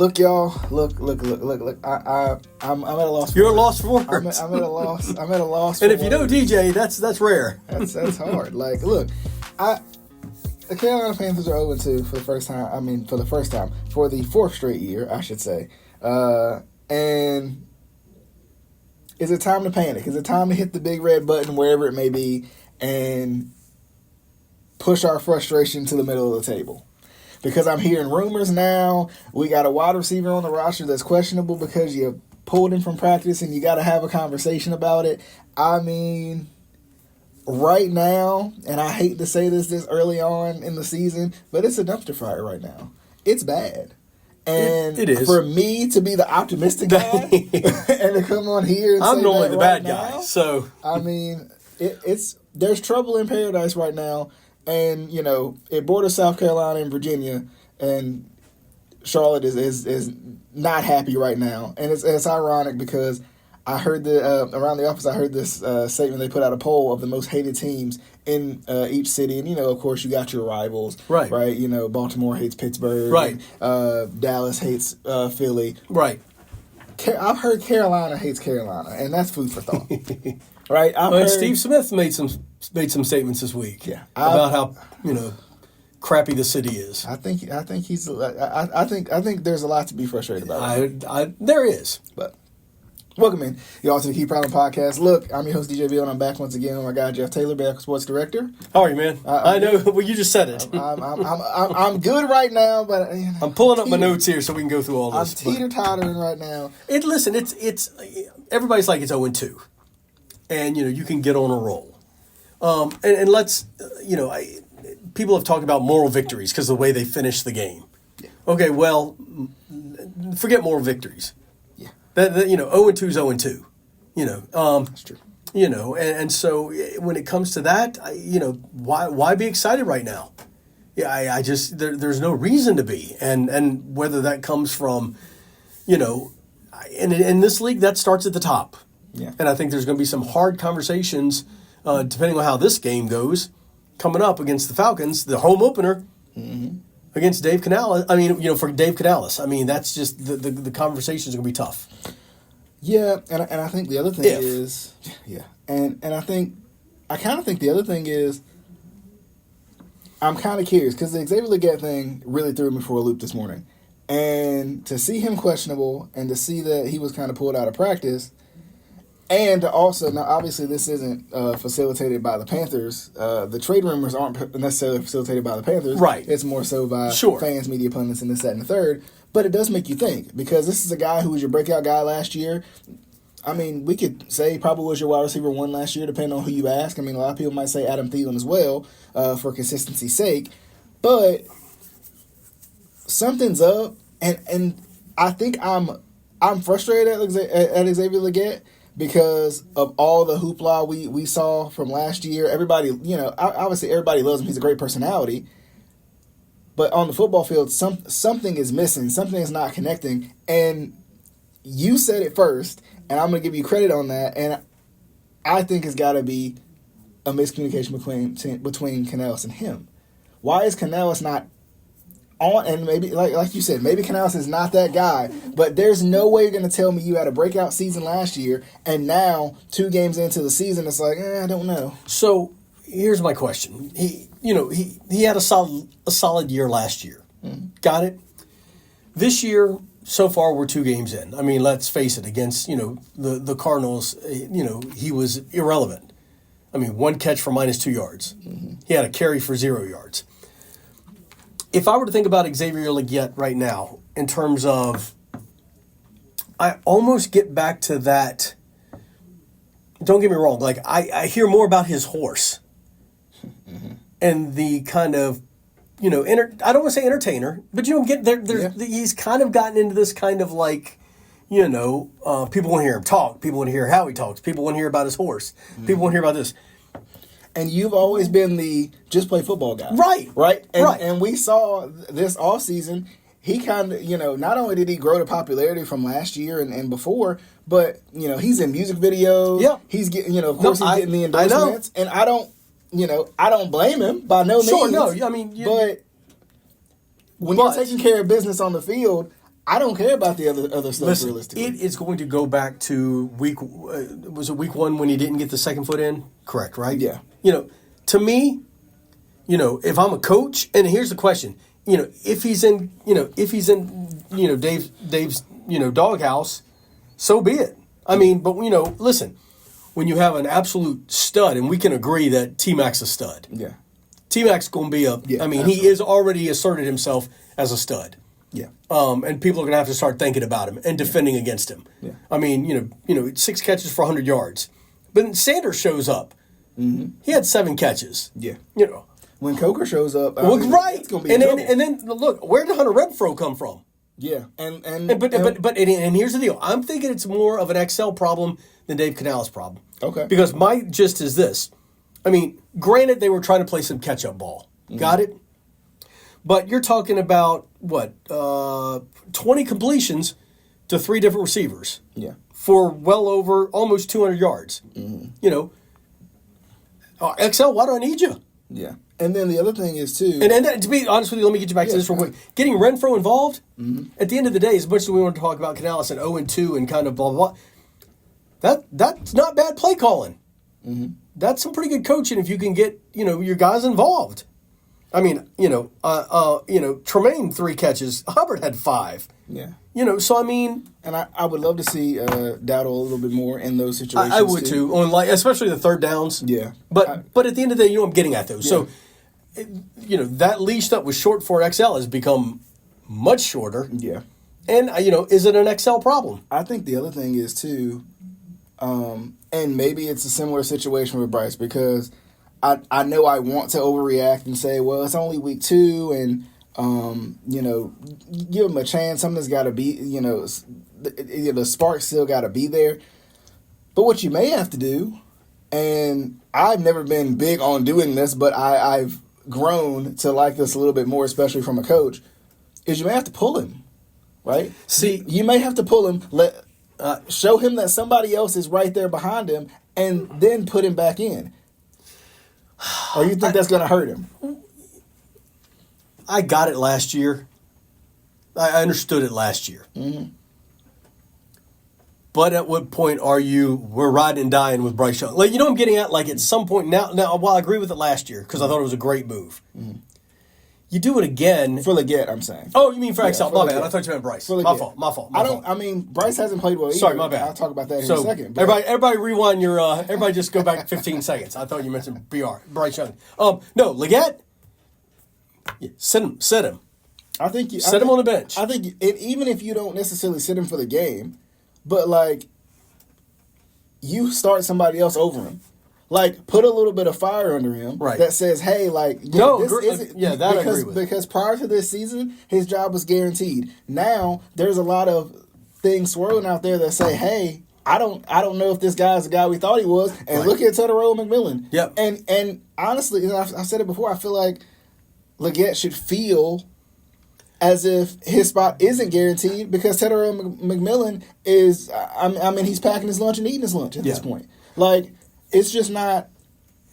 Look, y'all. Look. I'm at a loss. You're at a loss for words. I'm at a loss. I'm at a loss. And if you know DJ, that's rare. That's hard. Like, look, the Carolina Panthers are 0-2 for the first time. For the fourth straight year, I should say. And is it time to panic? Is it time to hit the big red button wherever it may be and push our frustration to the middle of the table? Because I'm hearing rumors now. We got a wide receiver on the roster that's questionable because you pulled him from practice and you got to have a conversation about it. I mean, right now, and I hate to say this early on in the season, but it's a dumpster fire right now. It's bad. And it is. For me to be the optimistic guy and to come on here and I'm say normally that the right bad guy. now, So I mean, there's trouble in paradise right now. And, you know, it borders South Carolina and Virginia, and Charlotte is not happy right now. And it's ironic because I heard around the office, I heard this statement. They put out a poll of the most hated teams in each city. And, you know, of course, you got your rivals. Right? You know, Baltimore hates Pittsburgh. Right. Dallas hates Philly. Right. I've heard Carolina hates Carolina, and that's food for thought. Right? Steve Smith made some statements this week about how, you know, crappy the city is. I think there's a lot to be frustrated about. There is. But welcome in, y'all, to the Keep Prowling podcast. Look, I'm your host, DJ Beal, and I'm back once again with my guy, Jeff Taylor, Bahakel Sports Director. How are you, man? I know. Well, you just said it. I'm good right now, but I'm pulling up my notes here so we can go through all this. I'm teeter-tottering right now. Listen, it's everybody's like it's 0-2, and you know you can get on a roll. And let's, you know, people have talked about moral victories because of the way they finished the game. Yeah. Okay, well, forget moral victories. Yeah. That you know, 0-2 is 0-2. You know, that's true. You know, and so when it comes to that, you know, why be excited right now? Yeah, I just there's no reason to be, and whether that comes from, you know, in this league that starts at the top. Yeah. And I think there's going to be some hard conversations. Depending on how this game goes, coming up against the Falcons, the home opener against Dave Canales. I mean, you know, for Dave Canales. I mean, that's just the conversations are going to be tough. Yeah, and I think the other thing is, and I kind of think the other thing is, I'm kind of curious because the Xavier Legette thing really threw me for a loop this morning, and to see him questionable and to see that he was kind of pulled out of practice. And also, now obviously this isn't facilitated by the Panthers. The trade rumors aren't necessarily facilitated by the Panthers. Right. It's more so by fans, media pundits, and this, that, and the third. But it does make you think, because this is a guy who was your breakout guy last year. I mean, we could say probably was your wide receiver one last year, depending on who you ask. I mean, a lot of people might say Adam Thielen as well, for consistency's sake. But something's up, and I think I'm frustrated at Xavier Legette, because of all the hoopla we saw from last year. Everybody, you know, obviously everybody loves him. He's a great personality. But on the football field, something is missing. Something is not connecting. And you said it first, and I'm going to give you credit on that. And I think it's got to be a miscommunication between Canales and him. Why is Canales not on? And maybe, like you said, maybe Canales is not that guy, but there's no way you're going to tell me you had a breakout season last year, and now 2 games into the season, it's like, I don't know. So here's my question. He had a solid year last year. Mm-hmm. Got it? This year, so far, we're 2 games in. I mean, let's face it, against, you know, the Cardinals, you know, he was irrelevant. I mean, 1 catch for -2 yards. Mm-hmm. He had a carry for 0 yards. If I were to think about Xavier Legette right now, in terms of, I almost get back to that. Don't get me wrong. Like, I hear more about his horse and the kind of, you know, I don't want to say entertainer, but you know, he's kind of gotten into this kind of like, you know, people want to hear him talk. People want to hear how he talks. People want to hear about his horse. People want to hear about this. And you've always been the just play football guy. Right. And we saw this offseason, he kind of, you know, not only did he grow to popularity from last year and before, but, you know, he's in music videos. Yeah. He's getting, you know, of course he's getting the endorsements. And I don't blame him by no means. Sure, no. I mean, but when you're taking care of business on the field, I don't care about the other stuff. Listen, realistically, it is going to go back to was it week 1 when he didn't get the second foot in? Correct, right? Yeah. To me, if I'm a coach, and here's the question, if he's in Dave's doghouse, so be it. I mean, but listen, when you have an absolute stud, and we can agree that T-Mac's a stud. Yeah. T-Mac's going to be absolutely. he is already asserted himself as a stud. Yeah. And people are going to have to start thinking about him and defending against him. Yeah. I mean, 6 catches for 100 yards. But then Sanders shows up. Mm-hmm. He had 7 catches. Yeah. When Coker shows up, right. It's going to be and then look, where did Hunter Renfrow come from? Yeah. But here's the deal. I'm thinking it's more of an XL problem than Dave Canales' problem. Okay. Because my gist is this. I mean, granted, they were trying to play some catch-up ball. Mm-hmm. Got it? But you're talking about, 20 completions to 3 different receivers. Yeah. For well over almost 200 yards. Mm-hmm. XL, why do I need you? Yeah. And then the other thing is, too... And to be honest with you, let me get you back to this real quick. Getting Renfrow involved, at the end of the day, as much as we want to talk about Canales and 0-2 and kind of blah, blah, blah, that's not bad play calling. Mm-hmm. That's some pretty good coaching if you can get, your guys involved. I mean, Tremaine 3 catches. Hubbard had 5. Yeah. So I mean... And I would love to see Dowdle a little bit more in those situations, I would too. On especially the third downs. Yeah. But at the end of the day, I'm getting at those. Yeah. So, that leash that was short for XL has become much shorter. Yeah. And, is it an XL problem? I think the other thing is, too, and maybe it's a similar situation with Bryce, because I know I want to overreact and say, well, it's only week 2, and, give him a chance. Something's got to be, the spark still got to be there. But what you may have to do, and I've never been big on doing this, but I've grown to like this a little bit more, especially from a coach, is you may have to pull him, right? See, you may have to pull him, show him that somebody else is right there behind him, and then put him back in. Or you think that's going to hurt him? I got it last year. I understood it last year. Mm-hmm. But at what point we're riding and dying with Bryce Young? I'm getting at, at some point now, I agree with it last year because I thought it was a great move. Mm-hmm. You do it again. For Leggett, I'm saying. Oh, you mean for XL? My bad. I thought you meant Bryce. My fault. I mean, Bryce hasn't played well either. Sorry, my bad. I'll talk about that in a second. But. Everybody rewind your, everybody just go back 15 seconds. I thought you mentioned Bryce Young. No, Leggett, sit him. I think set him on the bench. I think even if you don't necessarily sit him for the game, but you start somebody else over him. Put a little bit of fire under him that says, hey, this isn't... Yeah, that I agree with. Because prior to this season, his job was guaranteed. Now, there's a lot of things swirling out there that say, hey, I don't know if this guy's the guy we thought he was. And look at Tetairoa McMillan. Yep. And honestly, I've said it before, I feel like Leggett should feel as if his spot isn't guaranteed because Tetairoa McMillan is... he's packing his lunch and eating his lunch at this point. It's just not...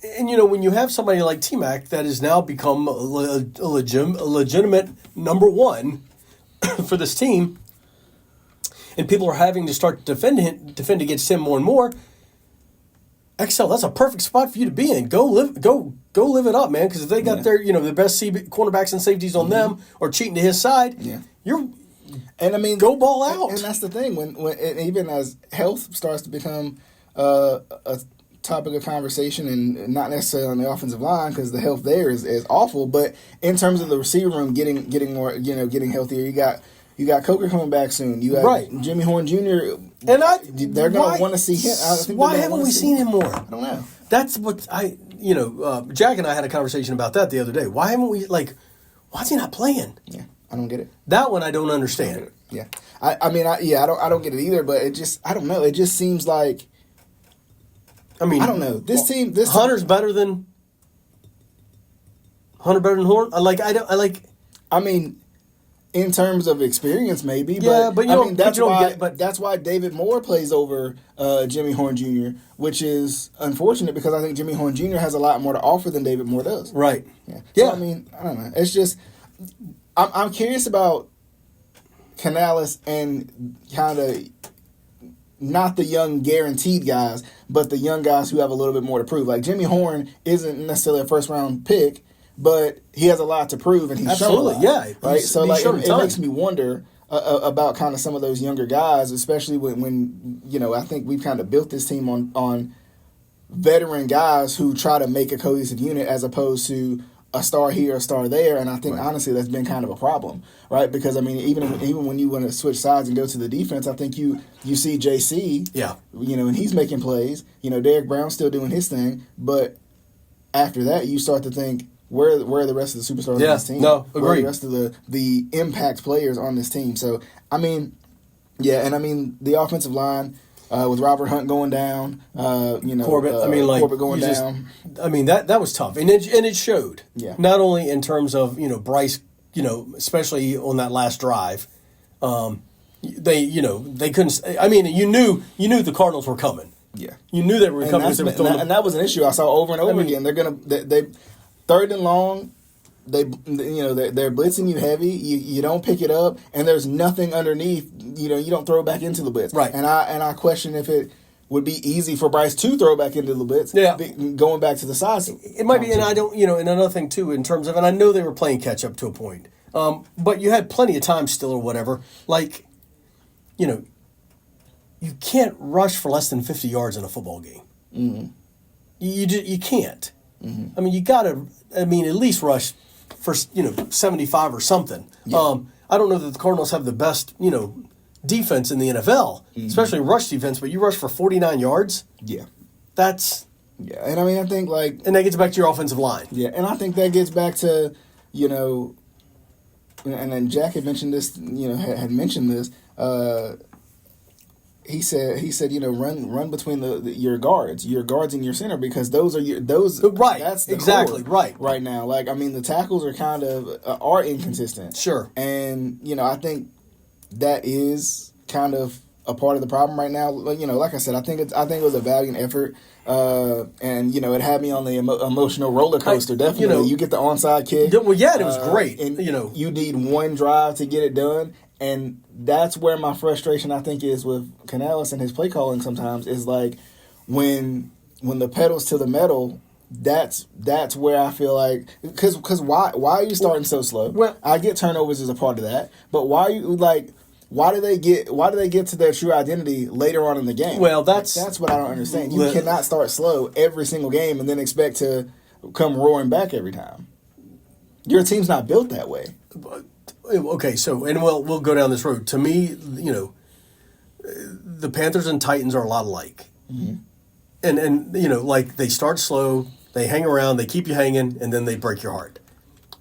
And, when you have somebody like T-Mac that has now become a legitimate number 1 for this team, and people are having to start to defend against him more and more, XL, that's a perfect spot for you to be in. Go live it up, man, because if they got their, the best cornerbacks and safeties on them or cheating to his side, go ball out. And that's the thing. When even as health starts to become a topic of conversation, and not necessarily on the offensive line because the health there is awful, but in terms of the receiver room getting more, getting healthier, you got Coker coming back soon. You got Jimmy Horn Jr. And they're going to want to see him. Why haven't we seen him more? I don't know. That's what Jack and I had a conversation about that the other day. Why haven't we why is he not playing? Yeah, I don't get it. That one I don't understand. Yeah, I don't get it either. But it just, I don't know. It just seems like. I don't know. This Hunter's better than Horn. In terms of experience, maybe. Yeah, but that's why David Moore plays over Jimmy Horn Jr., which is unfortunate because I think Jimmy Horn Jr. has a lot more to offer than David Moore does. Right. Yeah. So, I don't know. It's just I'm curious about Canales and kind of not the young guaranteed guys, but the young guys who have a little bit more to prove. Like Jimmy Horn isn't necessarily a first round pick, but he has a lot to prove, and he's shown a lot, yeah. right. So like it makes me wonder about kind of some of those younger guys, especially when I think we've kind of built this team on veteran guys who try to make a cohesive unit as opposed to a star here, a star there, and I think honestly that's been kind of a problem, right? Because I mean, even when you want to switch sides and go to the defense, I think you see JC, and he's making plays. Derek Brown's still doing his thing, but after that, you start to think where are the rest of the superstars on this team? No, agreed. Where are the rest of the impact players on this team? So I mean, the offensive line. With Robert Hunt going down, Corbett. Corbett going down. That was tough, and it showed. Yeah. Not only in terms of Bryce, especially on that last drive, they couldn't. I mean, you knew the Cardinals were coming. Yeah. You knew they were coming. And that was an issue I saw over and over again. They third and long. They're blitzing you heavy. You don't pick it up, and there's nothing underneath. You don't throw back into the blitz. Right. And I question if it would be easy for Bryce to throw back into the blitz. Yeah. Going back to the size. It might be, and I don't. And another thing too, in terms of, and I know they were playing catch up to a point, but you had plenty of time still, or whatever. Like, you can't rush for less than 50 yards in a football game. Mm-hmm. You can't. Mm-hmm. I mean, you got to. I mean, at least rush for 75 or something. Yeah. I don't know that the Cardinals have the best defense in the NFL, especially rush defense. But you rush for 49 yards. Yeah, that's and I mean I think and that gets back to your offensive line. Yeah, and I think that gets back to and then Jack had mentioned this. Had mentioned this. He said, run between your guards and your center, because those right. That's the exactly core right now. Like I mean, the tackles are kind of are inconsistent. Sure, and I think that is kind of a part of the problem right now. Like I said, I think it was a valiant effort, and it had me on the emotional roller coaster. Definitely, you get the onside kick. Well, yeah, it was great. And you need one drive to get it done. And that's where my frustration, I think, is with Canales and his play calling sometimes, is like when the pedal's to the metal, that's where I feel like, because why are you starting so slow? Well, I get turnovers as a part of that, but why do they get to their true identity later on in the game? Well, that's what I don't understand. You cannot start slow every single game and then expect to come roaring back every time. Your team's not built that way. Okay, so, and we'll go down this road. To me, the Panthers and Titans are a lot alike. Mm-hmm. And like they start slow, they hang around, they keep you hanging, and then they break your heart.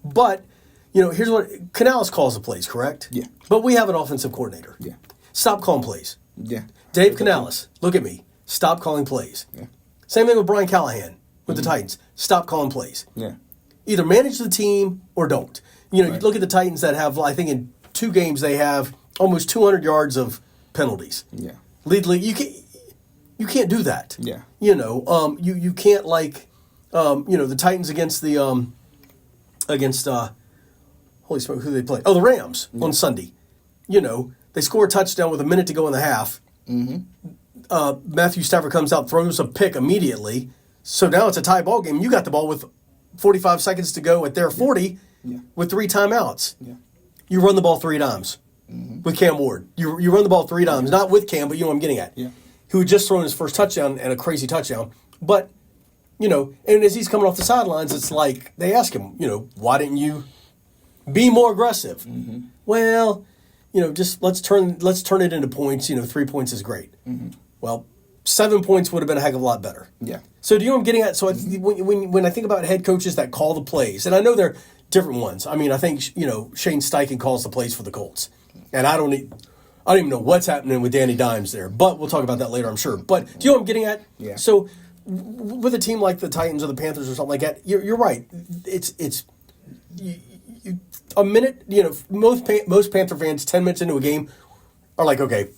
But, here's what, Canales calls the plays, correct? Yeah. But we have an offensive coordinator. Yeah. Stop calling plays. Yeah. Dave Canales, look at me. Stop calling plays. Yeah. Same thing with Brian Callahan with the Titans. Stop calling plays. Yeah. Either manage the team or don't. You Right. look at the Titans that have, I think in 2 games they have almost 200 yards of penalties. Yeah. Lead, you can't do that. Yeah. You can't the Titans against the holy smoke, who they play? Oh, the Rams on Sunday. They score a touchdown with a minute to go in the half. Mm-hmm. Matthew Stafford comes out, throws a pick immediately. So now it's a tie ball game. You got the ball with 45 seconds to go at their 40. Yeah. With 3 timeouts. Yeah. You run the ball 3 times with Cam Ward. You run the ball 3 times, not with Cam, but you know what I'm getting at. Yeah. Who had just thrown his first touchdown and a crazy touchdown. But, and as he's coming off the sidelines, it's like they ask him, why didn't you be more aggressive? Mm-hmm. Well, just let's turn it into points. 3 points is great. Mm-hmm. Well, 7 points would have been a heck of a lot better. Yeah. So do you know what I'm getting at? So when I think about head coaches that call the plays, and I know they're different ones. I mean, I think Shane Steichen calls the plays for the Colts, and I don't even know what's happening with Danny Dimes there. But we'll talk about that later, I'm sure. But do you know what I'm getting at? Yeah. So with a team like the Titans or the Panthers or something like that, you're right. It's a minute. Most Panther fans 10 minutes into a game are like, okay,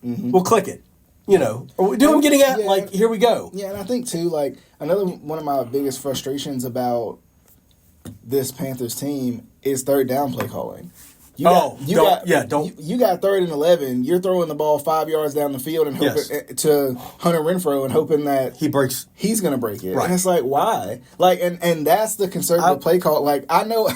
we'll click it. Do you know what I'm getting at? Yeah. Like, here we go. Yeah, and I think too, like another one of my biggest frustrations about this Panthers team is third down play calling. You Don't. You got 3rd and 11. You're throwing the ball 5 yards down the field and hoping to Hunter Renfrow and hoping that he's going to break it. Right. And it's like, why? Like, and that's the conservative play call. Like, I know.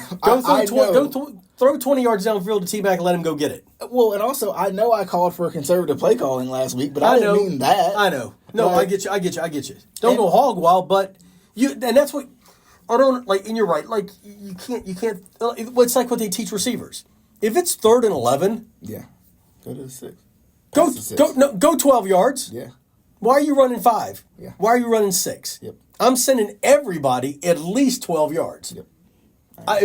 Throw 20 yards downfield to T-Mac and let him go get it. Well, and also, I know I called for conservative play calling last week, but I didn't mean that. I know. No, I get you. Don't go hog wild, but and that's what I don't like. And you're right. Like you can't. It's like what they teach receivers. If it's 3rd and 11, go to the 6. Go 12 yards. Yeah. Why are you running 5? Yeah. Why are you running 6? Yep. I'm sending everybody at least 12 yards. Yep.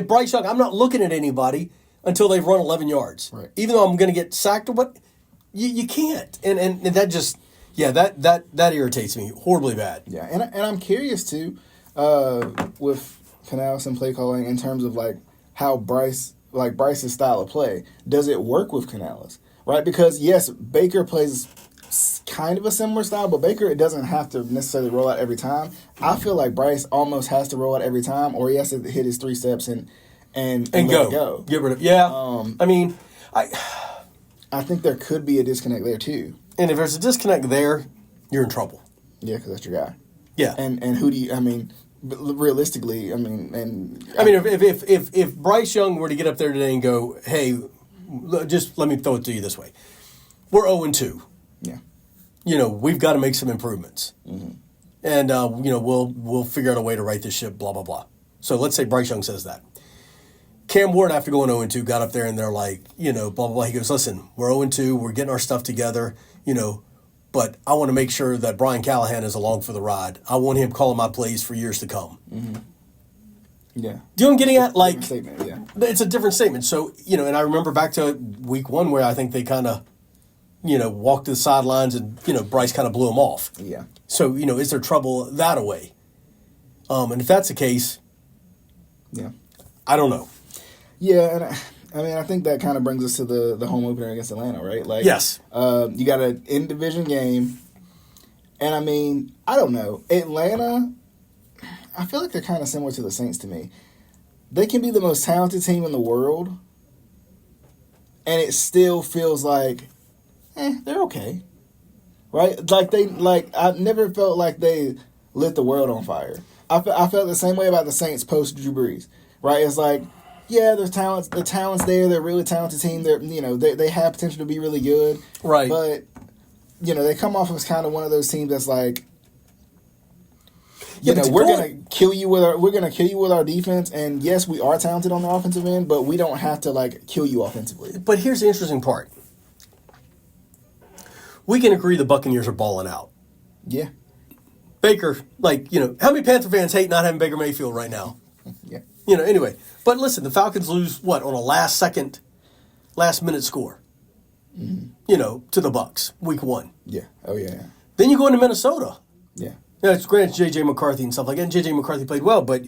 Bryce Young, I'm not looking at anybody until they've run 11 yards. Right. Even though I'm going to get sacked or what, you can't. And that just, that irritates me horribly bad. Yeah, and I'm curious too, with Canales and play calling in terms of like how Bryce's style of play, does it work with Canales? Right? Because yes, Baker plays kind of a similar style, but Baker, it doesn't have to necessarily roll out every time. I feel like Bryce almost has to roll out every time, or he has to hit his 3 steps and go. Get rid of I think there could be a disconnect there too. And if there's a disconnect there, you're in trouble. Yeah, because that's your guy. Yeah. And who do you? I mean, realistically, if Bryce Young were to get up there today and go, hey, just let me throw it to you this way, we're 0-2. Yeah. We've got to make some improvements. Mm-hmm. And, we'll figure out a way to right this ship, blah, blah, blah. So let's say Bryce Young says that. Cam Ward, after going 0-2, got up there and they're like, blah, blah, blah. He goes, listen, we're 0-2, we're getting our stuff together, but I want to make sure that Brian Callahan is along for the ride. I want him calling my plays for years to come. Mm-hmm. Yeah. Do you know what I'm getting at? Like, statement, yeah. It's a different statement. So, and I remember back to week 1 where I think they kind of, walked to the sidelines and, Bryce kind of blew him off. Yeah. So, is there trouble that away? And if that's the case, I don't know. Yeah, and I think that kind of brings us to the home opener against Atlanta, right? Like, yes. You got an in-division game, and I don't know. Atlanta, I feel like they're kind of similar to the Saints to me. They can be the most talented team in the world, and it still feels like, they're okay, right? I've never felt like they lit the world on fire. I felt the same way about the Saints post Drew Brees, right? It's like, yeah, there's talents. The talent's there. They're a really talented team. They have potential to be really good, right? But they come off as kind of one of those teams that's like, we're gonna kill you with our defense. And yes, we are talented on the offensive end, but we don't have to like kill you offensively. But here's the interesting part. We can agree the Buccaneers are balling out. Yeah. Baker, how many Panther fans hate not having Baker Mayfield right now? Yeah. Anyway. But listen, the Falcons lose, on a last-minute score, to the Bucs, week 1. Yeah. Oh, yeah. Then you go into Minnesota. Yeah. Now, it's granted J.J. McCarthy and stuff like that, and J.J. McCarthy played well, but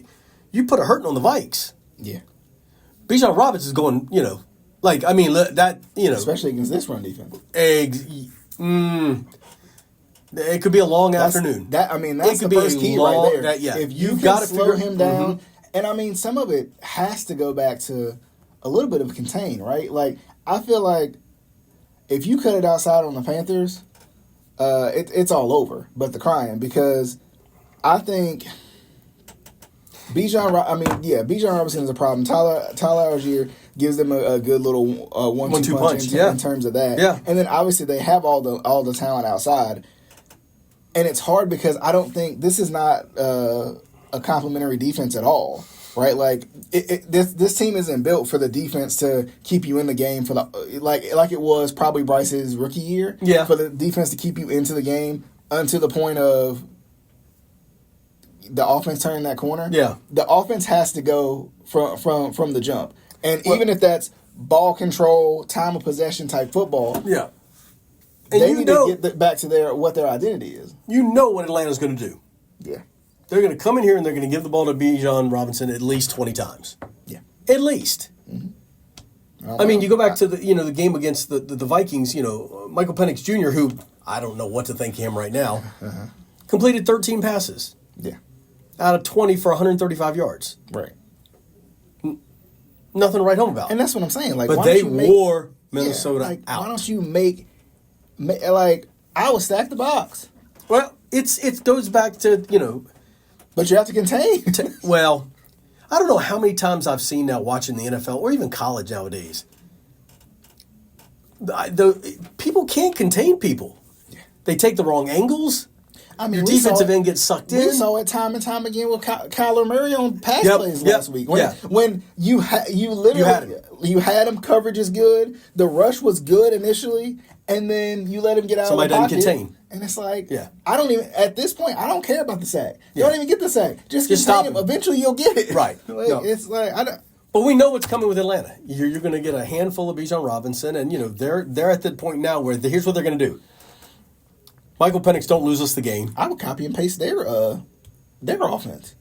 you put a hurting on the Vikes. Yeah. Bijan Robinson is going, Especially against this run defense. It could be a long afternoon. That's the first key right there. If you got to slow him down, and some of it has to go back to a little bit of contain, right? Like, I feel like if you cut it outside on the Panthers, it's all over. But the crying, because I think Bijan Robinson is a problem. Tyler Algier gives them a good little 1-2 punch in terms of that. Yeah. And then obviously they have all the talent outside. And it's hard because I don't think this is not a complimentary defense at all, right? Like this team isn't built for the defense to keep you in the game for like it was probably Bryce's rookie year. Yeah. For the defense to keep you into the game until the point of the offense turning that corner. Yeah. The offense has to go from the jump, and even if that's ball control, time of possession type football. Yeah. And they need to get back to what their identity is. You know what Atlanta's going to do. Yeah. They're going to come in here and they're going to give the ball to Bijan Robinson at least 20 times. Yeah. At least. Mm-hmm. You go back to the game against the Vikings, Michael Penix Jr., who I don't know what to think of him right now, completed 13 passes. Yeah. Out of 20 for 135 yards. Right. Nothing to write home about. And that's what I'm saying. Like, but why they don't you wore Minnesota out. Why don't you like, I would stack the box. Well, it goes back to, But you have to contain. Well, I don't know how many times I've seen now watching the NFL or even college nowadays. People can't contain people. They take the wrong angles. I mean, your defensive end gets sucked in. We saw it time and time again with Kyler Murray on pass plays last week. When you had him, coverage is good. The rush was good initially, and then you let him get out of the pocket. Somebody doesn't contain. And it's like, I don't even, at this point, I don't care about the sack. You don't even get the sack. Just contain stop him. him. Eventually you'll get it. Right. It's like, I don't. But we know what's coming with Atlanta. You're going to get a handful of Bijan Robinson, and they're at the point now where here's what they're going to do. Michael Penix, don't lose us the game. I would copy and paste their offense.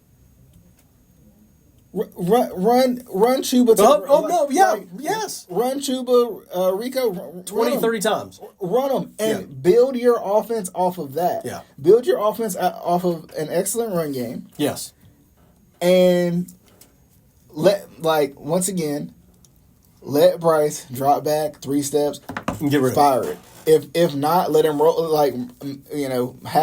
Run Chuba. Yes. Run Chuba, Rico. 20, 30 times. Run them and build your offense off of that. Yeah. Build your offense off of an excellent run game. Yes. And once again, let Bryce drop back 3 steps and get rid fire of it. If not, let him roll. Have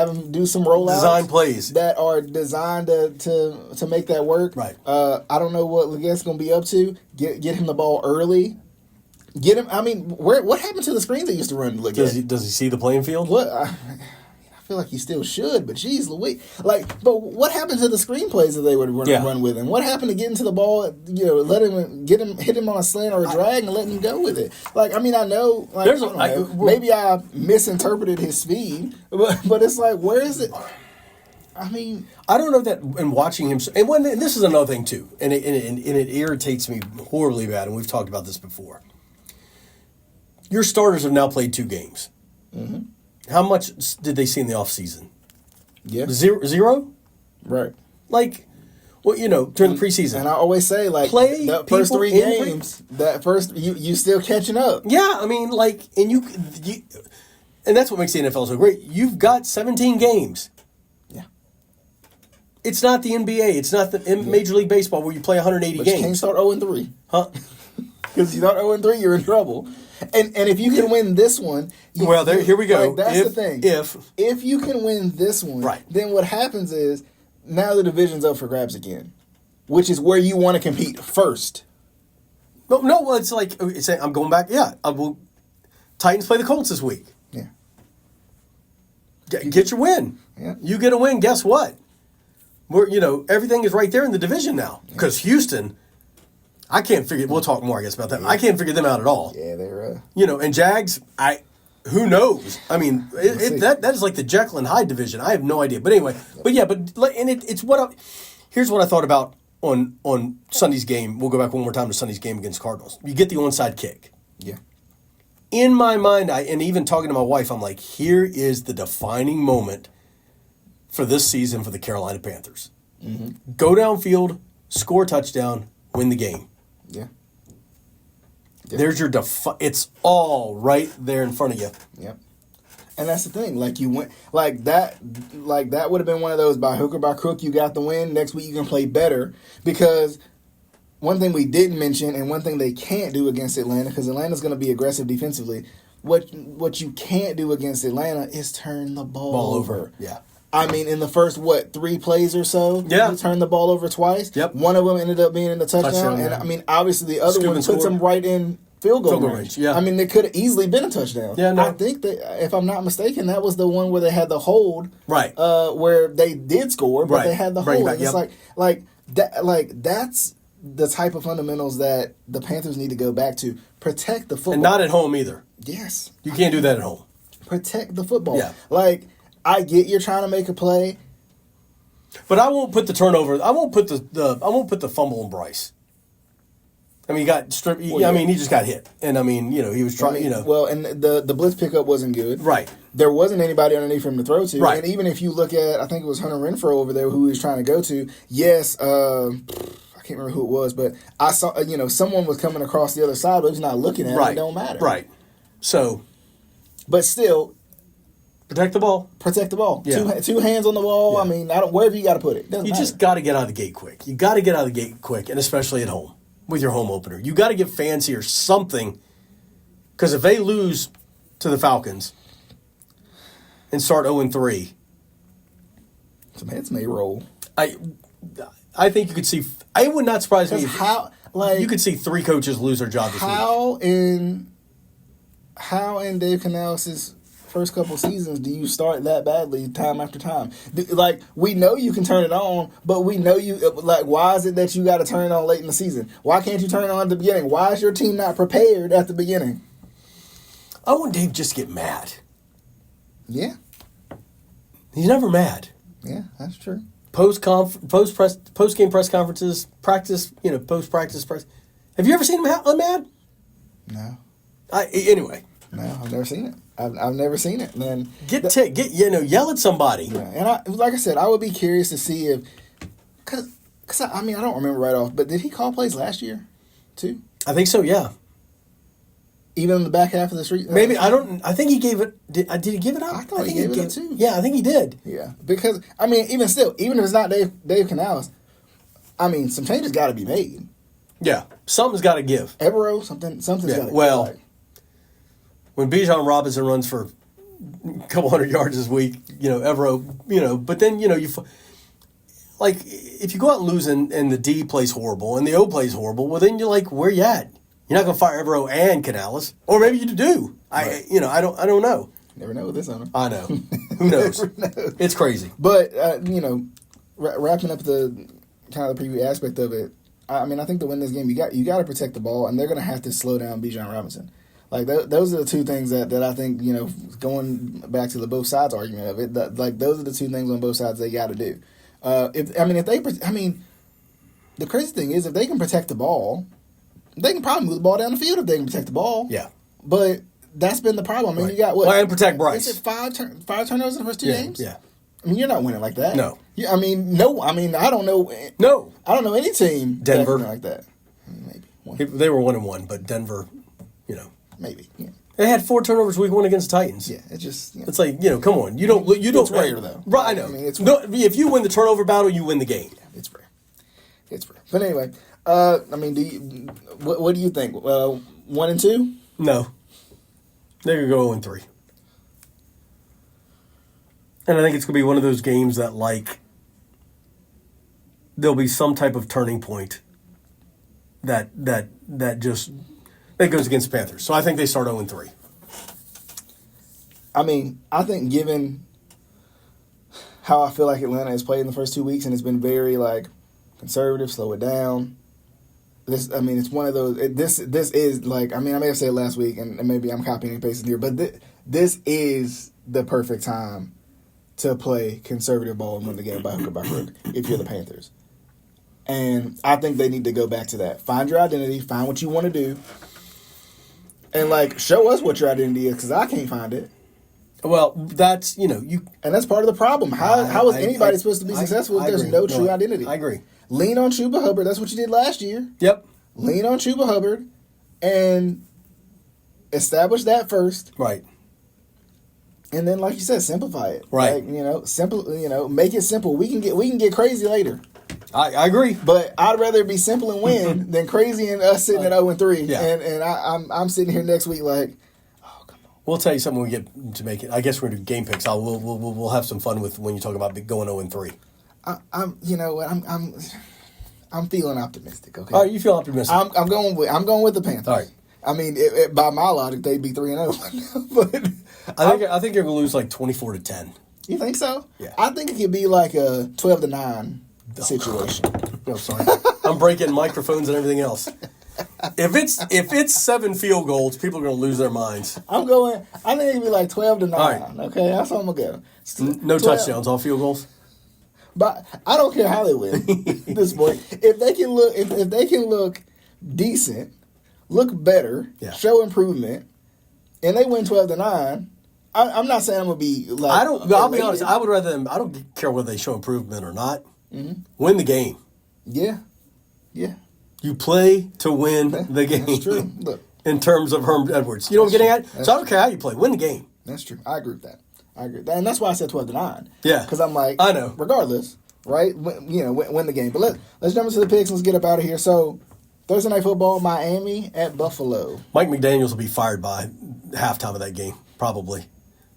him do some rollouts, design plays that are designed to make that work. Right. I don't know what Legette's going to be up to. Get him the ball early. Get him. I mean, what happened to the screens they used to run? Legette? Does he see the playing field? What? I feel like he still should, but geez, Louis. But what happened to the screenplays that they would run with him? What happened to getting to the ball? Let him hit him on a slant or a drag and letting him go with it. I know. Maybe I misinterpreted his speed, but it's like, where is it? I mean, I don't know that. And watching him, and this is another thing too, and it irritates me horribly bad. And we've talked about this before. Your starters have now played 2 games. Mm-hmm. How much did they see in the offseason? Yeah. Zero? Right. During the preseason. And I always say, play the first 3 games, you still catching up. Yeah, I mean, and you, and that's what makes the NFL so great. You've got 17 games. Yeah. It's not the NBA. It's not the Major League Baseball where you play 180 games. You can't start 0-3. Huh? Because you start 0-3, you're in trouble. And if you can win this one... here we go. That's the thing. If you can win this one, right, then what happens is now the division's up for grabs again, which is where you want to compete first. No, it's I'm going back. Yeah, Titans play the Colts this week. Yeah. Get your win. Yeah. You get a win, guess what? Everything is right there in the division now. Because Houston... I can't figure. We'll talk more, I guess, about that. Yeah. I can't figure them out at all. Yeah, they're. And Jags. Who knows? I mean, that is like the Jekyll and Hyde division. I have no idea. But anyway, it's what. Here's what I thought about on Sunday's game. We'll go back one more time to Sunday's game against Cardinals. You get the onside kick. Yeah. In my mind, and even talking to my wife, I'm like, here is the defining moment for this season for the Carolina Panthers. Mm-hmm. Go downfield, score a touchdown, win the game. Yeah. There's your it's all right there in front of you. Yep. And that's the thing. You went that would have been one of those by hook or by crook. You got the win. Next week you can play better, because one thing we didn't mention and one thing they can't do against Atlanta, because Atlanta's going to be aggressive defensively. What you can't do against Atlanta is turn the ball over. Yeah. I mean, in the first, 3 plays or so, you turned the ball over twice. Yep. One of them ended up being in the touchdown. And, I mean, obviously the other one puts them right in field goal range. Yeah. I mean, it could have easily been a touchdown. Yeah, no. I think that, if I'm not mistaken, that was the one where they had the hold. Right. Where they did score, but they had the hold. Right, and it's that's the type of fundamentals that the Panthers need to go back to. Protect the football. And not at home either. Yes. You can't do that at home. Protect the football. Yeah. I get you're trying to make a play. But I won't put the turnover. I won't put the fumble on Bryce. I mean, he got stripped. I mean, he just got hit, and I mean, he was trying. Well, and the blitz pickup wasn't good. Right. There wasn't anybody underneath for him to throw to. Right. And even if you look at, I think it was Hunter Renfrow over there who he was trying to go to. Yes, I can't remember who it was, but I saw someone was coming across the other side, but he's not looking at it. It don't matter. Right. So, but still. Protect the ball. Protect the ball. Yeah. Two hands on the ball. Yeah. I mean, wherever you got to put it. You just got to get out of the gate quick. You got to get out of the gate quick, and especially at home. with your home opener. You got to give fans here something, because if they lose to the Falcons and start 0-3, some heads may roll. I think you could see. It would not surprise me if you could see 3 coaches lose their job this week. How in Dave Canales' first couple seasons do you start that badly time after time? Like, we know you can turn it on, but we know why is it that you got to turn it on late in the season? Why can't you turn it on at the beginning? Why is your team not prepared at the beginning? I want Dave just to get mad. Yeah. He's never mad. Yeah, that's true. Post game press conferences, practice, post practice press. Have you ever seen him mad? No. Anyway. No, I've never seen it. I've never seen it. Man, yell at somebody. Yeah, and like I said, I would be curious to see if, because I don't remember right off, but did he call plays last year, too? I think so. Yeah. Even in the back half of the street? Maybe, I don't, I think he gave it, did he give it up? I thought he gave it up too. Yeah, I think he did. Yeah, because, even still, even if it's not Dave Canales, some changes got to be made. Yeah, something's got to give. Evero, something's got to give. Well, when Bijan Robinson runs for a couple hundred yards this week, Evero, but then, if you go out and lose and the D plays horrible and the O plays horrible, well, then you're like, where you at? You're not going to fire Evero and Canales, or maybe you do. Right. I don't know. Never know with this owner. I know. Who knows? It's crazy. But wrapping up the kind of the preview aspect of it, I think to win this game, you got to protect the ball, and they're going to have to slow down Bijan Robinson. Like those are the two things that I think going back to the both sides argument of it. Those are the two things on both sides they got to do. The crazy thing is if they can protect the ball. They can probably move the ball down the field if they can protect the ball. Yeah. But that's been the problem. You got what? Well, and protect Bryce. Is it five turnovers in the first 2 games? Yeah. You're not winning like that. No. I don't know. No. I don't know any team Denver like that. Maybe one. They were 1-1, but Denver, maybe. Yeah. They had 4 turnovers week 1 against the Titans. Yeah, it's just. It's like come on, you don't. It's rare though. Right, I know. It's rare. If you win the turnover battle, you win the game. Yeah, it's rare. It's rare. But anyway, what do you think? 1 and 2? No. They're going to go 0-3. And I think it's going to be one of those games that, there'll be some type of turning point that goes against the Panthers. So I think they start 0-3. I think given how I feel like Atlanta has played in the first 2 weeks, and it's been very, conservative, slow it down. It's one of those. This is I may have said it last week, and maybe I'm copying and pasting here, but this is the perfect time to play conservative ball and win the game by hook or by crook if you're the Panthers. And I think they need to go back to that. Find your identity, find what you want to do, and show us what your identity is, because I can't find it. Well, that's you, and that's part of the problem. How is anybody supposed to be successful if there's no true identity? I agree. Lean on Chuba Hubbard. That's what you did last year. Yep. Lean on Chuba Hubbard and establish that first. Right. And then, like you said, simplify it. Right. Simple. Make it simple. We can get crazy later. I agree. But I'd rather it be simple and win than crazy and us sitting at 0-3. Yeah. And I'm sitting here next week oh, come on. We'll tell you something when we get to make it. I guess we're going to do game picks. We'll have some fun with when you talk about going 0-3. I'm feeling optimistic. Okay. All right, you feel optimistic. I'm going with the Panthers. All right. By my logic, they'd be 3-0. But I think you're going to lose 24-10. You think so? Yeah. I think it could be a 12-9 situation. No, sorry. I'm breaking microphones and everything else. If it's 7 field goals, people are going to lose their minds. I think it could be 12-9. All right. Okay, that's how I'm going to go. No touchdowns, all field goals. But I don't care how they win at this point. If they can look decent, look better, show improvement, and they win 12-9, I'm not saying I'm gonna be I'll be honest. I would rather them. I don't care whether they show improvement or not. Mm-hmm. Win the game. Yeah. You play to win the game. That's true. Look, in terms of Herm Edwards, you know what I'm getting at. So I don't care how you play. Win the game. That's true. I agree with that. And that's why I said 12-9. Yeah, because I'm I know. Regardless, right? Win the game. But let's jump into the picks. Let's get up out of here. So, Thursday Night Football, Miami at Buffalo. Mike McDaniels will be fired by halftime of that game, probably.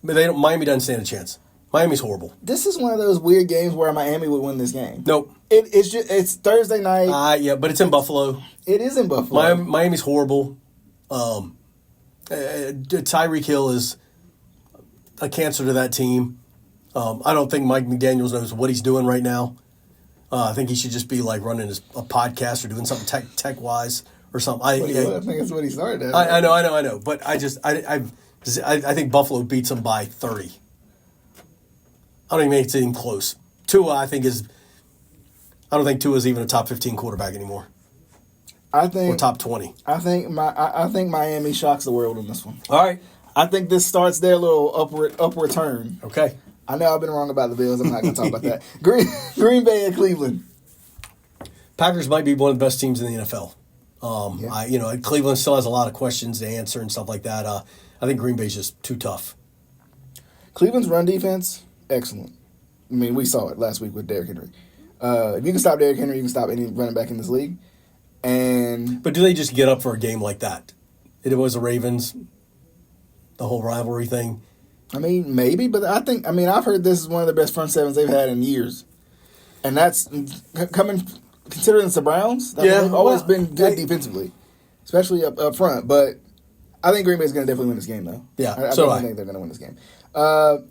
But Miami doesn't stand a chance. Miami's horrible. This is one of those weird games where Miami would win this game. Nope. It's Thursday night. Yeah, but it's in Buffalo. It is in Buffalo. Miami's horrible. Tyreek Hill is a cancer to that team. I don't think Mike McDaniels knows what he's doing right now. I think he should just be like running a podcast or doing something tech wise or something. I think that's what he started at. I know. But I think Buffalo beats them by 30. I don't even think it's even close. Tua, I don't think Tua is even a top 15 quarterback anymore. Or top 20. I think Miami shocks the world in this one. All right. I think this starts their little upward turn. Okay. I know I've been wrong about the Bills. I'm not going to talk about that. Green Bay and Cleveland. Packers might be one of the best teams in the NFL. Yeah. Cleveland still has a lot of questions to answer and stuff like that. I think Green Bay's just too tough. Cleveland's run defense, excellent. I mean, we saw it last week with Derrick Henry. If you can stop Derrick Henry, you can stop any running back in this league. But do they just get up for a game like that? It was the Ravens, the whole rivalry thing. I mean, maybe, but I've heard this is one of the best front sevens they've had in years. And that's considering it's the Browns. They've always been good defensively, especially up front. But I think Green Bay's going to definitely win this game, though. Yeah, I think they're going to win this game.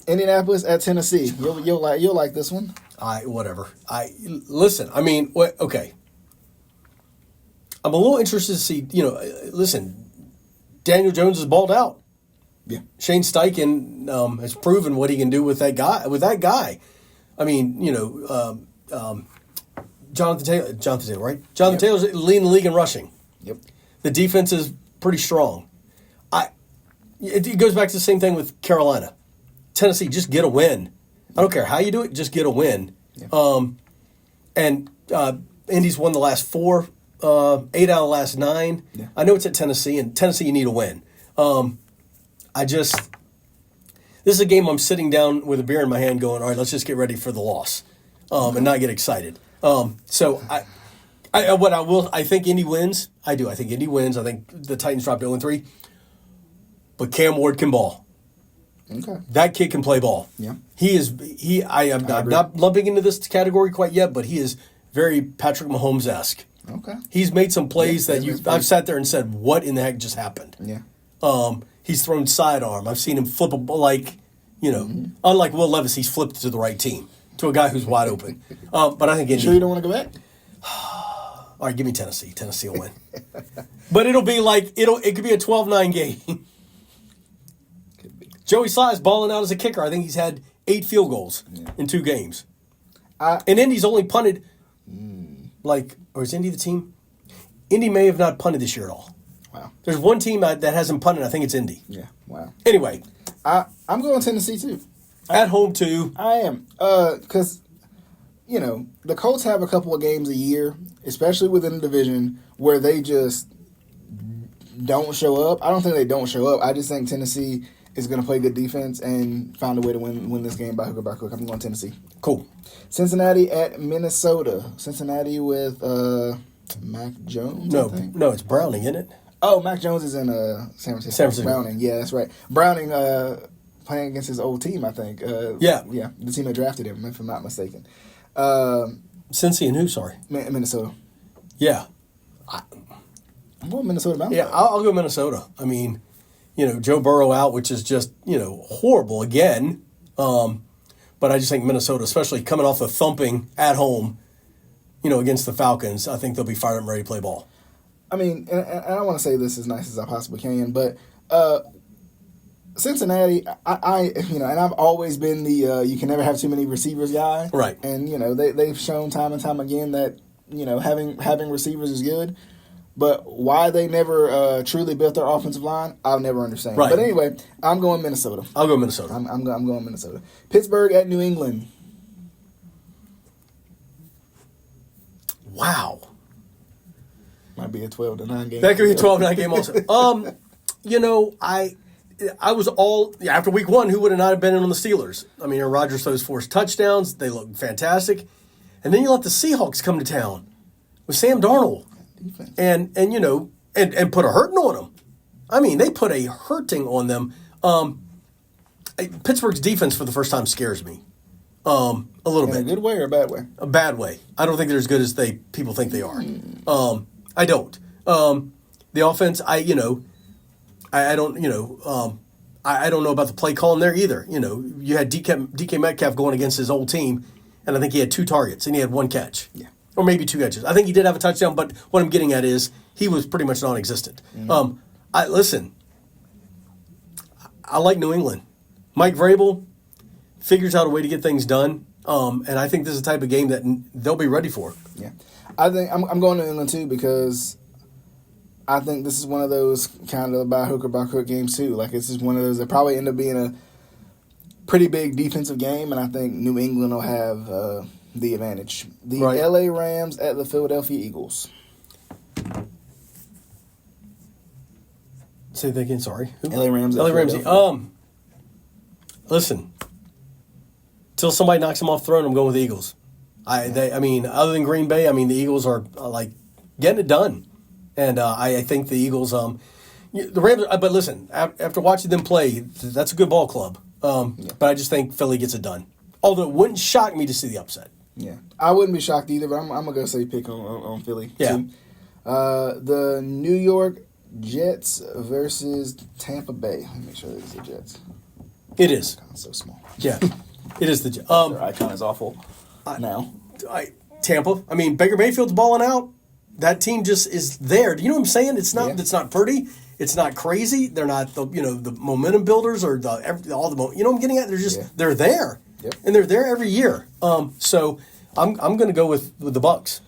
Indianapolis at Tennessee. You'll like this one. Whatever. Listen. I mean, okay. I'm a little interested to see. Listen. Daniel Jones is balled out. Yeah. Shane Steichen has proven what he can do with that guy. I mean, Jonathan Taylor, right? Jonathan Taylor's leading the league in rushing. Yep. The defense is pretty strong. It goes back to the same thing with Carolina. Tennessee, just get a win. I don't care how you do it, just get a win. Yeah. And Indy's won the last 4, 8 out of the last 9. Yeah. I know it's at Tennessee, and Tennessee, you need a win. This is a game I'm sitting down with a beer in my hand going, all right, let's just get ready for the loss and not get excited. So I think Indy wins. I do. I think Indy wins. I think the Titans dropped 0-3. But Cam Ward can ball. Okay. That kid can play ball. Yeah. I'm not lumping into this category quite yet, but he is very Patrick Mahomes-esque. Okay. He's made some plays I've sat there and said, what in the heck just happened? Yeah. He's thrown sidearm. I've seen him flip a ball unlike Will Levis, he's flipped to the right team, to a guy who's wide open. But I think Indy. Sure you don't want to go back? All right, give me Tennessee. Tennessee will win. But it'll be it could be a 12-9 game. Joey Sly's balling out as a kicker. I think he's had 8 field goals in 2 games. And Indy's only punted, or is Indy the team? Indy may have not punted this year at all. Wow. There's one team that hasn't punted. I think it's Indy. Yeah, wow. Anyway. I'm going Tennessee, too. At home, too. I am. Because, the Colts have a couple of games a year, especially within the division, where they just don't show up. I don't think they don't show up. I just think Tennessee is going to play good defense and find a way to win this game by hook or by crook. I'm going Tennessee. Cool. Cincinnati at Minnesota. Cincinnati with Mac Jones, I think. No, it's Browning, isn't it? Oh, Mac Jones is in San Francisco. Browning, yeah, that's right. Browning playing against his old team, I think. Yeah, the team that drafted him, if I'm not mistaken. Cincy and who? Sorry, Minnesota. Yeah, I'm going Minnesota. Yeah, I'll go Minnesota. I mean, Joe Burrow out, which is just horrible again. But I just think Minnesota, especially coming off the thumping at home, against the Falcons, I think they'll be fired up and ready to play ball. I mean, and I want to say this as nice as I possibly can, but Cincinnati, and I've always been the you can never have too many receivers guy, right? And they've shown time and time again that having receivers is good, but why they never truly built their offensive line, I'll never understand. Right. But anyway, I'm going Minnesota. I'll go Minnesota. I'm going Minnesota. Pittsburgh at New England. Wow. Might be a 12-9 game. That could be a 12-9 game also. I was after week 1, who would have not have been in on the Steelers? I mean, Aaron Rodgers throws 4 touchdowns. They look fantastic. And then you let the Seahawks come to town with Sam Darnold. Defense. And you know, and put a hurting on them. I mean, they put a hurting on them. Pittsburgh's defense for the first time scares me. A little bit. In a good way or a bad way? A bad way. I don't think they're as good as people think they are. I don't. The offense, I don't know about the play calling there either. You know, you had DK Metcalf going against his old team, and I think he had 2 targets and he had 1 catch. Yeah. Or maybe 2 catches. I think he did have a touchdown, but what I'm getting at is he was pretty much non-existent. Listen, I like New England. Mike Vrabel figures out a way to get things done, and I think this is the type of game that they'll be ready for. Yeah. I think I'm going to New England too because I think this is one of those kind of by hook or by crook games too. Like it's just one of those that probably end up being a pretty big defensive game, and I think New England will have the advantage. The LA Rams at the Philadelphia Eagles. Say that again. Sorry. Who? LA Rams. LA Rams. Listen. Till somebody knocks them off the throne, I'm going with the Eagles. I mean, other than Green Bay, I mean, the Eagles are like getting it done, and I think the Eagles. The Rams. But listen, after watching them play, that's a good ball club. But I just think Philly gets it done. Although it wouldn't shock me to see the upset. Yeah, I wouldn't be shocked either. But I'm gonna go say pick on Philly. Yeah. Too. The New York Jets versus Tampa Bay. Let me make sure this is the Jets. It is. Kind of so small. Yeah, it is the Jets. Their icon is awful now. Tampa. I mean, Baker Mayfield's balling out. That team just is there. Do you know what I'm saying? It's not. Yeah. It's not pretty. It's not crazy. They're not the momentum builders or all the you know what I'm getting at. They're just they're there, and they're there every year. So I'm going to go with the Bucks.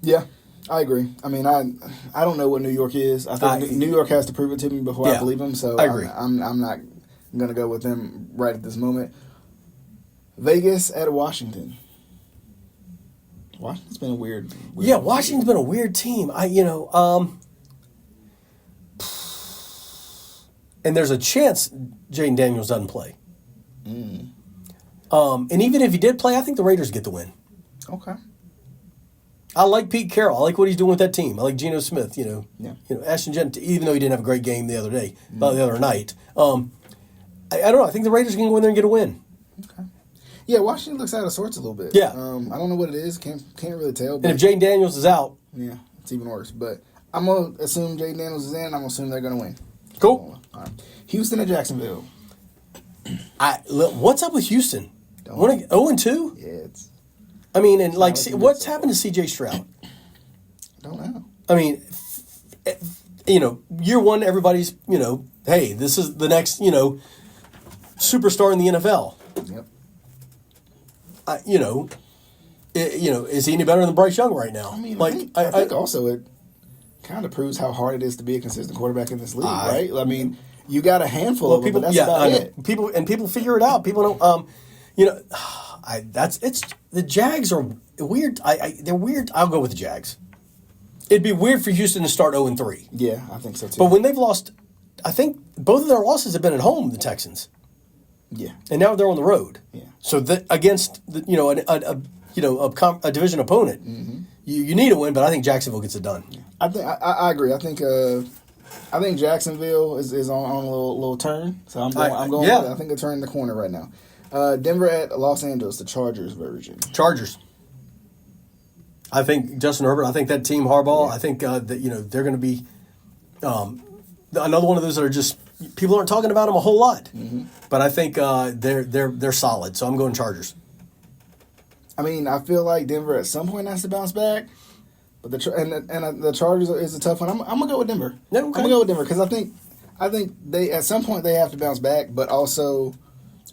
Yeah, I agree. I mean, I don't know what New York is. I think New York has to prove it to me before I believe them. So I agree. I'm not going to go with them right at this moment. Vegas at Washington. Washington's been a weird yeah, Washington's been a weird team. And there's a chance Jaden Daniels doesn't play. And even if he did play, I think the Raiders get the win. Okay. I like Pete Carroll. I like what he's doing with that team. I like Geno Smith. Ashton Jent, even though he didn't have a great game the other day, the other night. I don't know. I think the Raiders can go in there and get a win. Okay. Yeah, Washington looks out of sorts a little bit. Yeah. I don't know what it is. Can't really tell. But, And if Jaden Daniels is out, yeah, it's even worse. But I'm gonna assume Jaden Daniels is in. I'm gonna assume they're gonna win. cool. All right. Houston at Jacksonville. What's up with Houston? 0-2? Yeah, it's. I mean, and like, what's happened to C.J. Stroud? I don't know. I mean, year one, everybody's, hey, this is the next, superstar in the NFL. Yep. Is he any better than Bryce Young right now? I mean, I think also it kind of proves how hard it is to be a consistent quarterback in this league, right? I mean, you got a handful of people. But that's about it. People figure it out. People don't. The Jags are weird. They're weird. I'll go with the Jags. It'd be weird for Houston to start 0-3. Yeah, I think so too. But when they've lost, I think both of their losses have been at home. The Texans. Yeah. And now they're on the road. Yeah. So against a division opponent, you need a win. But I think Jacksonville gets it done. Yeah. I agree. I think Jacksonville is on a little turn. So I'm going. Yeah. With it. I think they're turning the corner right now. Denver at Los Angeles, the Chargers version. Chargers. I think Justin Herbert. I think that team Harbaugh. Yeah. I think that they're going to be another one of those that are just people aren't talking about them a whole lot. Mm-hmm. But I think they're solid. So I'm going Chargers. I mean, I feel like Denver at some point has to bounce back, but the Chargers is a tough one. I'm gonna go with Denver. Yeah, okay. I'm gonna go with Denver because I think they at some point they have to bounce back, but also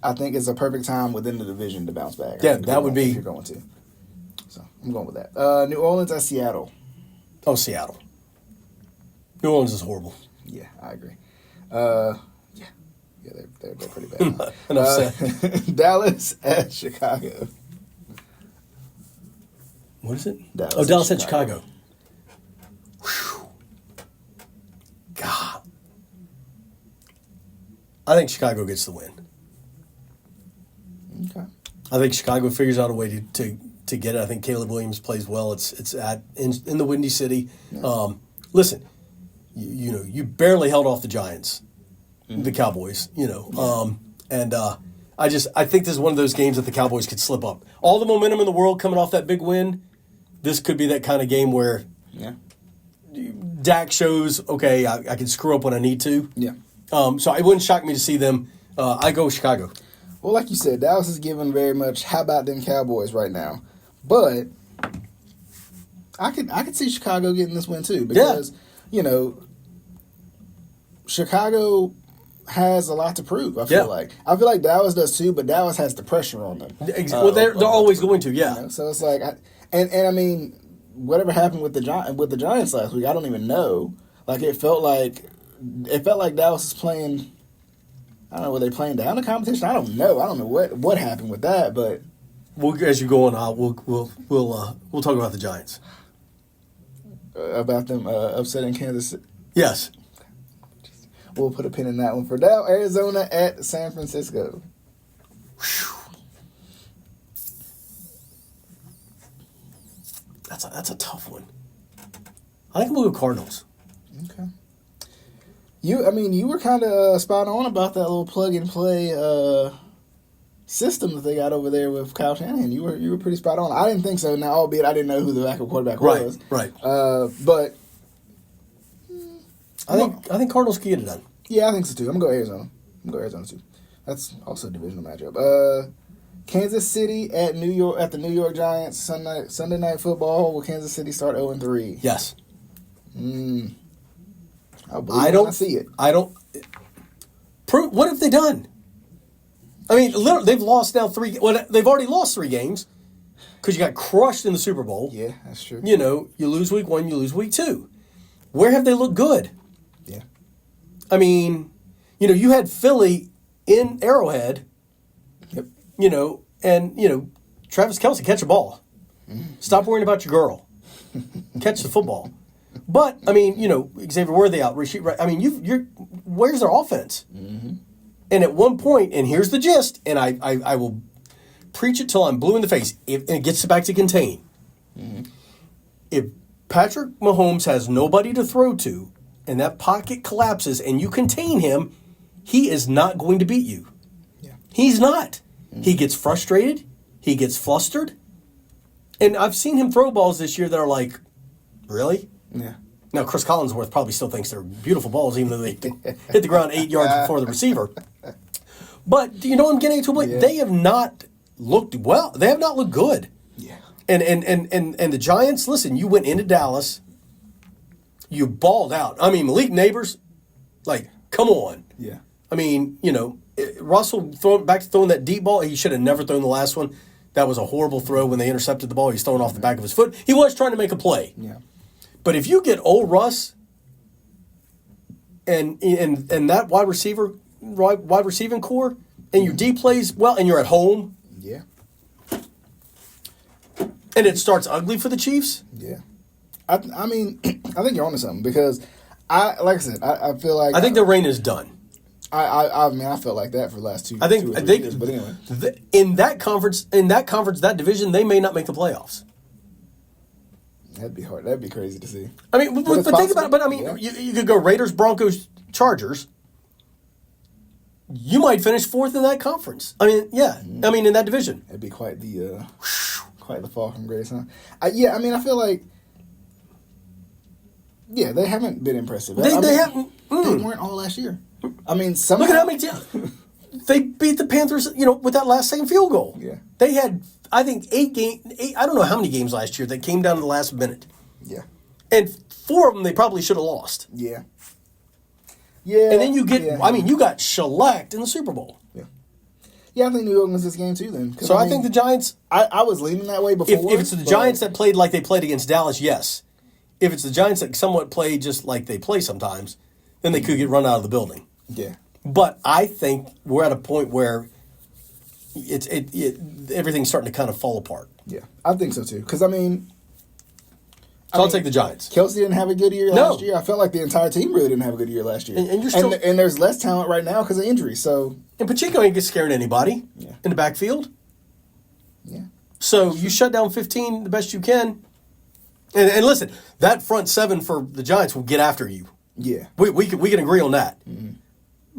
I think it's a perfect time within the division to bounce back. Yeah, that would be if you're going to. So I'm going with that. New Orleans at Seattle. Oh, Seattle. New Orleans is horrible. Yeah, I agree. Yeah, they're pretty bad. Enough said. Dallas at Chicago. What is it? Dallas at Chicago. Whew. God. I think Chicago gets the win. Okay. I think Chicago figures out a way to get it. I think Caleb Williams plays well. It's in the Windy City. Yeah. Listen, you barely held off the Giants, the Cowboys. I think this is one of those games that the Cowboys could slip up. All the momentum in the world coming off that big win. This could be that kind of game where Dak shows, okay, I can screw up when I need to. Yeah. So it wouldn't shock me to see them. I go Chicago. Well, like you said, Dallas is given very much, how about them Cowboys right now? But I could see Chicago getting this win too because, Chicago has a lot to prove, I feel like. I feel like Dallas does too, but Dallas has the pressure on them. Well, they're always going to, yeah. So it's like, I mean, whatever happened with the Giants last week, I don't even know. Like, it felt like Dallas is playing. I don't know, were they playing down the competition? I don't know. I don't know what happened with that, but as you go on, we'll talk about the Giants. About them upsetting Kansas City. Yes. We'll put a pin in that one for now. Arizona at San Francisco. That's a tough one. I think we'll go Cardinals. Okay. You were kind of spot on about that little plug and play system that they got over there with Kyle Shanahan. You were pretty spot on. I didn't think so. Now, albeit I didn't know who the backup quarterback was. Right. But I think Cardinals can get it done. Yeah, I think so too. I'm gonna go Arizona too. That's also a divisional matchup. Kansas City at New York at the New York Giants Sunday night football. Will Kansas City start 0-3? Yes. I don't see it. I don't. What have they done? I mean, literally, they've lost now 3. Well, they've already lost 3 games because you got crushed in the Super Bowl. Yeah, that's true. You lose week 1, you lose week 2. Where have they looked good? Yeah. I mean, you had Philly in Arrowhead. Yep. And Travis Kelce, catch a ball. Stop worrying about your girl. Catch the football. But I mean, Xavier Worthy out. I mean, where's their offense? Mm-hmm. And at one point, and here's the gist, and I will preach it till I'm blue in the face. And it gets back to contain. Mm-hmm. If Patrick Mahomes has nobody to throw to, and that pocket collapses, and you contain him, he is not going to beat you. Yeah. He's not. Mm-hmm. He gets frustrated. He gets flustered. And I've seen him throw balls this year that are like, really? Yeah. Now, Chris Collinsworth probably still thinks they're beautiful balls, even though they hit the ground 8 yards before the receiver. But do you know what I'm getting to? Yeah. They have not looked well. They have not looked good. Yeah. And the Giants, listen, you went into Dallas. You balled out. I mean, Malik Neighbors, come on. Yeah. I mean, Russell back to throwing that deep ball. He should have never thrown the last one. That was a horrible throw when they intercepted the ball. He's throwing off the back of his foot. He was trying to make a play. Yeah. But if you get old Russ and that wide receiving core, and your D plays well, and you're at home, yeah, and it starts ugly for the Chiefs, yeah. I mean, I think you're onto something because I feel like I think their reign is done. I mean, I felt like that for the last 2 years. But anyway, in that conference, that division, they may not make the playoffs. That'd be hard. That'd be crazy to see. I mean, but think about it. But I mean, you could go Raiders, Broncos, Chargers. You might finish 4th in that conference. I mean, yeah. Mm-hmm. I mean, in that division. It'd be quite the fall from grace, huh? I mean, I feel like, they haven't been impressive. They haven't. They weren't all last year. I mean, look at how many they beat the Panthers. With that last second field goal. Yeah. They had, I think, 8 games. I don't know how many games last year that came down to the last minute. Yeah. And 4 of them they probably should have lost. Yeah. Yeah. And then you get, I mean, you got shellacked in the Super Bowl. Yeah. Yeah, I think New York wins this game too then. So I think the Giants. I was leaning that way before. If it's the Giants that played like they played against Dallas, yes. If it's the Giants that somewhat play just like they play sometimes, then they could get run out of the building. Yeah. But I think we're at a point where everything's starting to kind of fall apart. Yeah, I think so too. Because, I mean... I'll take the Giants. Kelce didn't have a good year last year. I felt like the entire team really didn't have a good year last year. And you're still... And there's less talent right now because of injury, so... And Pacheco ain't get scared of anybody in the backfield. Yeah. So you shut down 15 the best you can. And listen, that front seven for the Giants will get after you. Yeah. We can agree on that. Mm-hmm.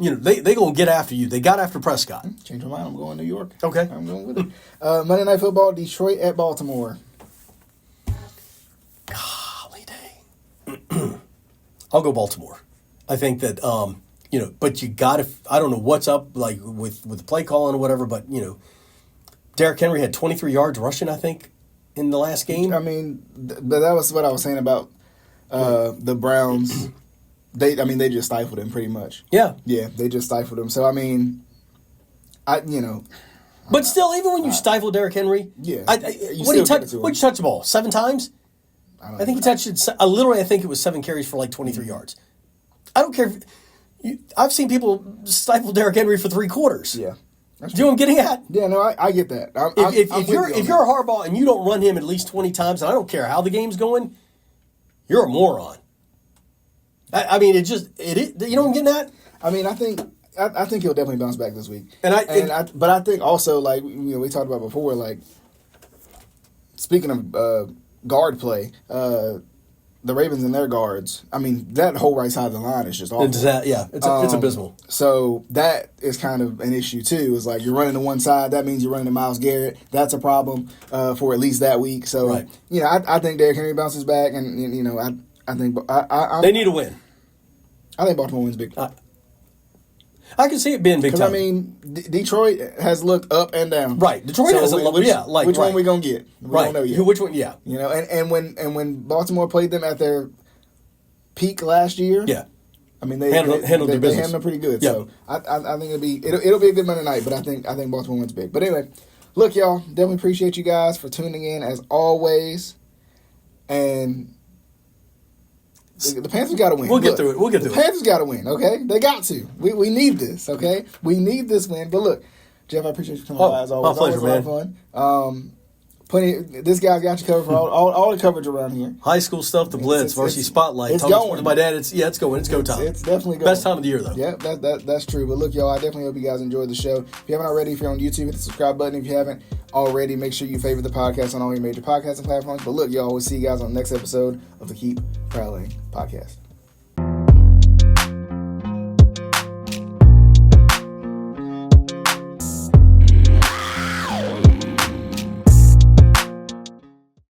You know, they going to get after you. They got after Prescott. Change my mind. I'm going to New York. Okay. I'm going with it. Monday Night Football, Detroit at Baltimore. Golly dang. I'll go Baltimore. I think that, but you got to, I don't know what's up, like, with the play calling or whatever, but, Derrick Henry had 23 yards rushing, I think, in the last game. I mean, but that was what I was saying about the Browns. They just stifled him pretty much. Yeah. Yeah, they just stifled him. So, I mean, But still, even when you stifle Derrick Henry, yeah. What did you touch the ball? 7 times? I think he touched it. Literally, I think it was 7 carries for like 23 yards. I don't care. I've seen people stifle Derrick Henry for 3 quarters. Yeah. Do you know what I'm getting at? Yeah, no, I get that. If you're a Harbaugh and you don't run him at least 20 times, and I don't care how the game's going, you're a moron. I mean, you know what I'm getting at? I mean, I think he'll definitely bounce back this week. But I think also, like, we talked about before, like, speaking of guard play, the Ravens and their guards, I mean, that whole right side of the line is just awful. It's abysmal. So that is kind of an issue, too. It's like you're running to one side. That means you're running to Myles Garrett. That's a problem for at least that week. So, right. I think Derrick Henry bounces back, and, I think they need a win. I think Baltimore wins big. I can see it being big time. I mean, Detroit has looked up and down. Right, Detroit has which one we gonna get? We don't know yet. Which one? Yeah, and when Baltimore played them at their peak last year, yeah, I mean they handled their business. They handled them pretty good. Yeah. So I think it'll be a good Monday night, but I think Baltimore wins big. But anyway, look, y'all, definitely appreciate you guys for tuning in as always, and the Panthers got to win. We'll get through it. The Panthers got to win, okay? They got to. We need this, okay? We need this win. But look, Jeff, I appreciate you coming by as always. My pleasure, man. Always a lot of fun. This guy's got you covered for all the coverage around here. High school stuff, the Blitz, Varsity Spotlight. It's going. My dad, it's going. It's go time. It's definitely going. Best time of the year, though. Yeah, that's true. But look, y'all, I definitely hope you guys enjoyed the show. If you haven't already, if you're on YouTube, hit the subscribe button. If you haven't already, make sure you favorite the podcast on all your major podcasting platforms. But look, y'all, we'll see you guys on the next episode of the Keep Prowling podcast.